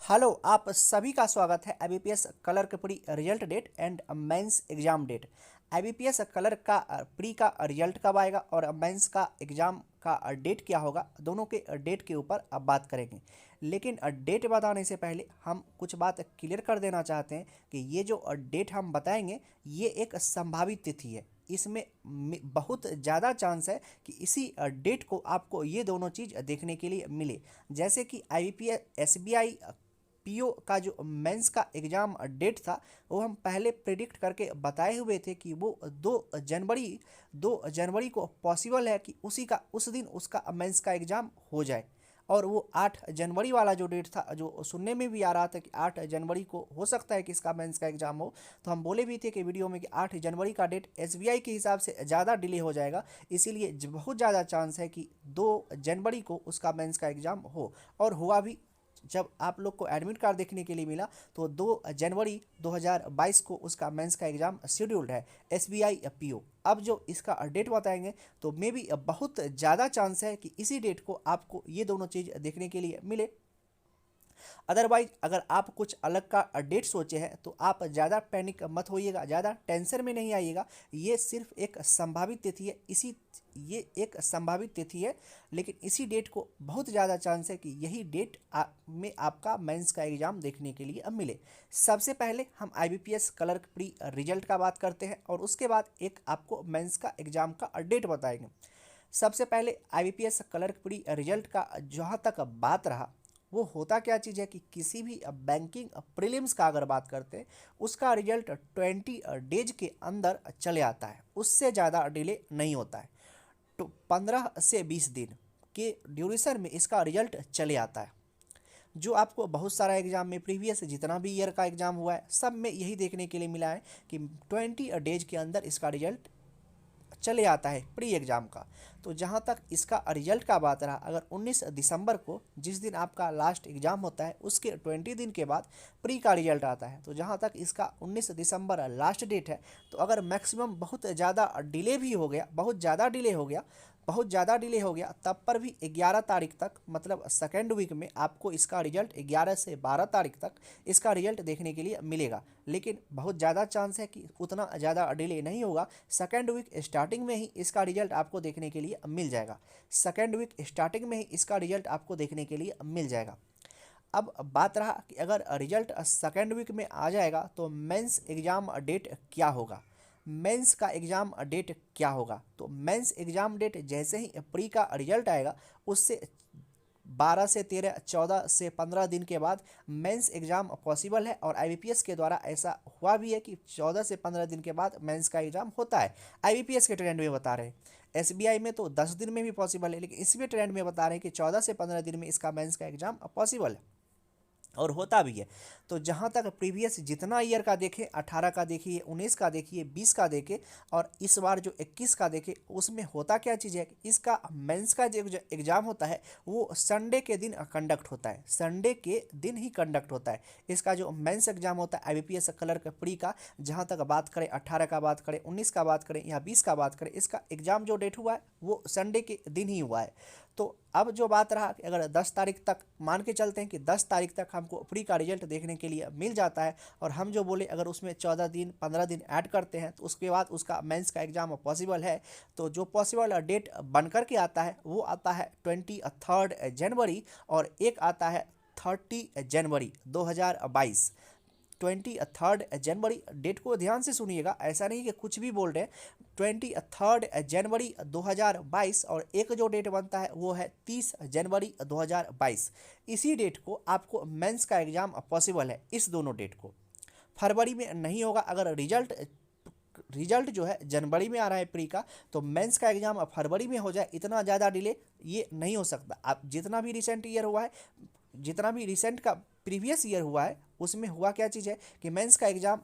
Hello, आप सभी का स्वागत है IBPS कलर के pre result date and mains exam date. IBPS clerk का प्री का रिजल्ट कब आएगा और मेंस का एग्जाम का डेट क्या होगा, दोनों के डेट के ऊपर अब बात करेंगे। लेकिन डेट बताने से पहले हम कुछ बात क्लियर कर देना चाहते हैं कि ये जो डेट हम बताएंगे ये एक संभावित तिथि है। इसमें बहुत ज़्यादा चांस है कि इसी डेट को आपको ये दोनों चीज़ देखने के लिए मिले। जैसे कि IBPS SBI पीओ का जो मेंस का एग्ज़ाम डेट था वो हम पहले प्रिडिक्ट करके बताए हुए थे कि वो 2 जनवरी को पॉसिबल है कि उस दिन उसका मेंस का एग्ज़ाम हो जाए। और वो 8 जनवरी वाला जो डेट था, जो सुनने में भी आ रहा था कि 8 जनवरी को हो सकता है कि इसका मेंस का एग्ज़ाम हो, तो हम बोले भी थे कि वीडियो में कि 8 जनवरी का डेट SBI के हिसाब से ज़्यादा डिले हो जाएगा, इसीलिए बहुत ज़्यादा चांस है कि 2 जनवरी को उसका मेंस का एग्ज़ाम हो। और हुआ भी। जब आप लोग को एडमिट कार्ड देखने के लिए मिला तो 2 जनवरी 2022 को उसका मेंस का एग्ज़ाम शेड्यूल्ड है SBI पीओ। अब जो इसका डेट बताएंगे तो मे बी बहुत ज़्यादा चांस है कि इसी डेट को आपको ये दोनों चीज़ देखने के लिए मिले। अदरवाइज अगर आप कुछ अलग का डेट सोचे हैं तो आप ज़्यादा पैनिक मत होइएगा, ज़्यादा टेंशन में नहीं आइएगा। ये सिर्फ एक संभावित तिथि है, ये एक संभावित तिथि है, लेकिन इसी डेट को बहुत ज़्यादा चांस है कि यही डेट में आपका मेंस का एग्ज़ाम देखने के लिए अब मिले। सबसे पहले हम IBPS कलर प्री रिजल्ट का बात करते हैं और उसके बाद एक आपको मेंस का एग्ज़ाम का डेट बताएंगे। सबसे पहले IBPS कलर प्री रिजल्ट का जहाँ तक बात रहा, वो होता क्या चीज़ है कि किसी भी बैंकिंग प्रीलिम्स का अगर बात करते हैं उसका रिजल्ट 20 डेज के अंदर चले आता है, उससे ज़्यादा डिले नहीं होता है। तो 15 से 20 दिन के ड्यूरेशन में इसका रिजल्ट चले आता है। जो आपको बहुत सारा एग्जाम में प्रीवियस जितना भी ईयर का एग्ज़ाम हुआ है सब में यही देखने के लिए मिला है कि 20 डेज के अंदर इसका रिजल्ट चले आता है प्री एग्ज़ाम का। तो जहाँ तक इसका रिजल्ट का बात रहा, अगर 19 दिसंबर को जिस दिन आपका लास्ट एग्ज़ाम होता है उसके 20 दिन के बाद प्री का रिजल्ट आता है। तो जहाँ तक इसका 19 दिसंबर लास्ट डेट है, तो अगर मैक्सिमम बहुत ज़्यादा डिले भी हो गया, बहुत ज़्यादा डिले हो गया तब पर भी 11 तारीख तक, मतलब सेकेंड वीक में आपको इसका रिजल्ट 11 से 12 तारीख तक इसका रिजल्ट देखने के लिए मिलेगा। लेकिन बहुत ज़्यादा चांस है कि उतना ज़्यादा डिले नहीं होगा, सेकेंड वीक स्टार्टिंग में ही इसका रिजल्ट आपको देखने के लिए मिल जाएगा। सेकेंड वीक स्टार्टिंग में ही इसका रिजल्ट आपको देखने के लिए मिल जाएगा। अब बात रहा कि अगर रिजल्ट सेकेंड वीक में आ जाएगा तो मेंस एग्ज़ाम डेट क्या होगा। मेंस का एग्ज़ाम डेट क्या होगा, तो मेंस एग्ज़ाम डेट जैसे ही प्री का रिजल्ट आएगा उससे 12 से 13, 14 से 15 दिन के बाद मेंस एग्ज़ाम पॉसिबल है। और IBPS के द्वारा ऐसा हुआ भी है कि 14 से 15 दिन के बाद मेंस का एग्ज़ाम होता है। IBPS के ट्रेंड में बता रहे हैं, SBI में तो 10 दिन में भी पॉसिबल है, लेकिन इसमें ट्रेंड में बता रहे हैं कि 14 से 15 दिन में इसका मेंस का एग्ज़ाम पॉसिबल है और होता भी है। तो जहाँ तक प्रीवियस जितना ईयर का देखें, 18 का देखिए, 19 का देखिए, 20 का देखें और इस बार जो 21 का देखें, उसमें होता क्या चीज़ है कि इसका मेंस का जो एग्ज़ाम होता है वो संडे के दिन कंडक्ट होता है, संडे के दिन ही कंडक्ट होता है। इसका जो मेंस एग्ज़ाम होता है IBPS कलर का प्री का, जहाँ तक बात करें 18 का बात करें, 19 का बात करें या 20 का बात करें, इसका एग्ज़ाम जो डेट हुआ है वो संडे के दिन ही हुआ है। तो अब जो बात रहा कि अगर 10 तारीख तक मान के चलते हैं कि 10 तारीख तक हमको प्री का रिजल्ट देखने के लिए मिल जाता है, और हम जो बोले अगर उसमें 14 दिन 15 दिन ऐड करते हैं तो उसके बाद उसका मेंस का एग्ज़ाम पॉसिबल है। तो जो पॉसिबल डेट बन कर के आता है वो आता है 23 जनवरी और एक आता है 30 जनवरी 2022। 23 जनवरी डेट को ध्यान से सुनिएगा, ऐसा नहीं कि कुछ भी बोल रहे हैं। 23 जनवरी 2022 और एक जो डेट बनता है वो है 30 जनवरी 2022। इसी डेट को आपको मेंस का एग्ज़ाम पॉसिबल है, इस दोनों डेट को। फरवरी में नहीं होगा। अगर रिजल्ट जो है जनवरी में आ रहा है प्री का, तो मेंस का एग्ज़ाम फरवरी में हो जाए, इतना ज़्यादा डिले ये नहीं हो सकता। आप जितना भी रिसेंट ईयर हुआ है, जितना भी रिसेंट का प्रीवियस ईयर हुआ है, उसमें हुआ क्या चीज़ है कि मेंस का एग्ज़ाम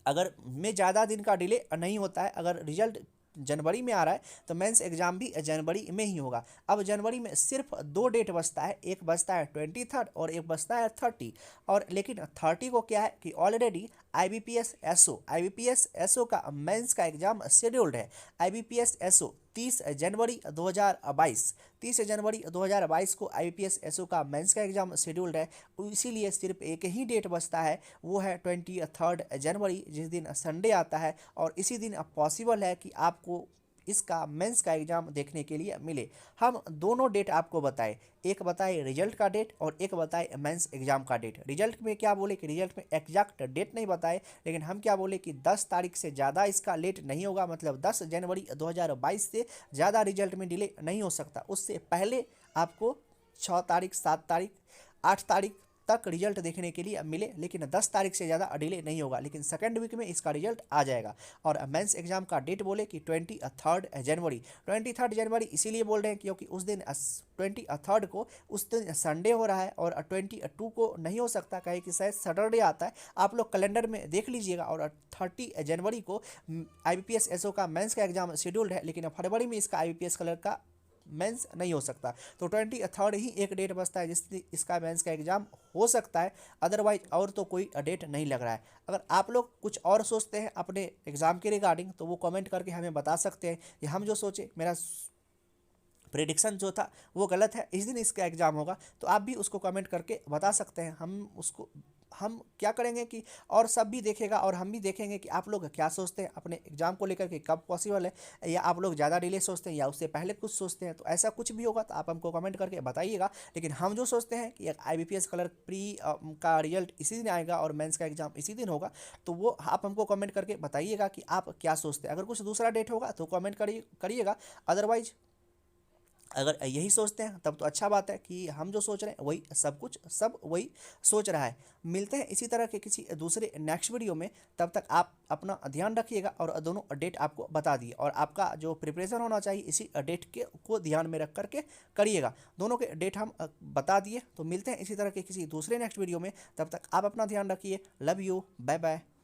अगर में ज़्यादा दिन का डिले नहीं होता है। अगर रिजल्ट जनवरी में आ रहा है तो मेंस एग्ज़ाम भी जनवरी में ही होगा। अब जनवरी में सिर्फ 2 डेट बचता है, एक बचता है 23 और एक बचता है 30। और लेकिन 30 को क्या है कि ऑलरेडी IBPS SO का मेंस का एग्जाम शेड्यूल्ड है। IBPS SO 30 जनवरी 2022 को IBPS SO का मेंस का एग्जाम शेड्यूल्ड है। इसीलिए सिर्फ एक ही डेट बचता है, वो है 23 जनवरी, जिस दिन संडे आता है, और इसी दिन पॉसिबल है कि आपको इसका मेंस का एग्जाम देखने के लिए मिले। हम दोनों डेट आपको बताए, एक बताए रिजल्ट का डेट और एक बताए मेंस एग्जाम का डेट। रिजल्ट में क्या बोले कि रिजल्ट में एग्जैक्ट डेट नहीं बताए, लेकिन हम क्या बोले कि 10 तारीख से ज़्यादा इसका लेट नहीं होगा, मतलब 10 जनवरी 2022 से ज़्यादा रिजल्ट में डिले नहीं हो सकता। उससे पहले आपको 6 तारीख, 7 तारीख, 8 तारीख तक रिजल्ट देखने के लिए मिले, लेकिन 10 तारीख से ज़्यादा डिले नहीं होगा, लेकिन सेकंड वीक में इसका रिजल्ट आ जाएगा। और मेंस एग्जाम का डेट बोले कि 23 जनवरी। 23 जनवरी इसीलिए बोल रहे हैं क्योंकि उस दिन 23 को उस दिन संडे हो रहा है, और 22 को नहीं हो सकता, कहे कि शायद सैटरडे आता है। आप लोग कैलेंडर में देख लीजिएगा। और 30 जनवरी को IBPS SO का मेंस का एग्जाम शेड्यूल्ड है, लेकिन फरवरी में इसका IBPS कलर का मेंस नहीं हो सकता। तो 23 ही एक डेट बचता है जिससे इसका मेंस का एग्जाम हो सकता है, अदरवाइज और तो कोई डेट नहीं लग रहा है। अगर आप लोग कुछ और सोचते हैं अपने एग्ज़ाम के रिगार्डिंग, तो वो कमेंट करके हमें बता सकते हैं कि हम जो सोचे, मेरा प्रेडिक्शन जो था वो गलत है, इस दिन इसका एग्ज़ाम होगा, तो आप भी उसको कमेंट करके बता सकते हैं। हम क्या करेंगे कि और सब भी देखेगा और हम भी देखेंगे कि आप लोग क्या सोचते हैं अपने एग्जाम को लेकर के, कब पॉसिबल है, या आप लोग ज़्यादा डिले सोचते हैं या उससे पहले कुछ सोचते हैं। तो ऐसा कुछ भी होगा तो आप हमको कमेंट करके बताइएगा। लेकिन हम जो सोचते हैं कि IBPS कलर प्री का रिजल्ट इसी दिन आएगा और मेंस का एग्जाम इसी दिन होगा, तो वो आप हमको कमेंट करके बताइएगा कि आप क्या सोचते हैं। अगर कुछ दूसरा डेट होगा तो कमेंट करिएगा, अदरवाइज अगर यही सोचते हैं तब तो अच्छा बात है कि हम जो सोच रहे हैं वही सब वही सोच रहा है। मिलते हैं इसी तरह के किसी दूसरे नेक्स्ट वीडियो में, तब तक आप अपना ध्यान रखिएगा और दोनों डेट आपको बता दिए, और आपका जो प्रिपरेशन होना चाहिए इसी डेट के को ध्यान में रख करके करिएगा। दोनों के डेट हम बता दिए। तो मिलते हैं इसी तरह के किसी दूसरे नेक्स्ट वीडियो में, तब तक आप अपना ध्यान रखिए। Love you, bye bye.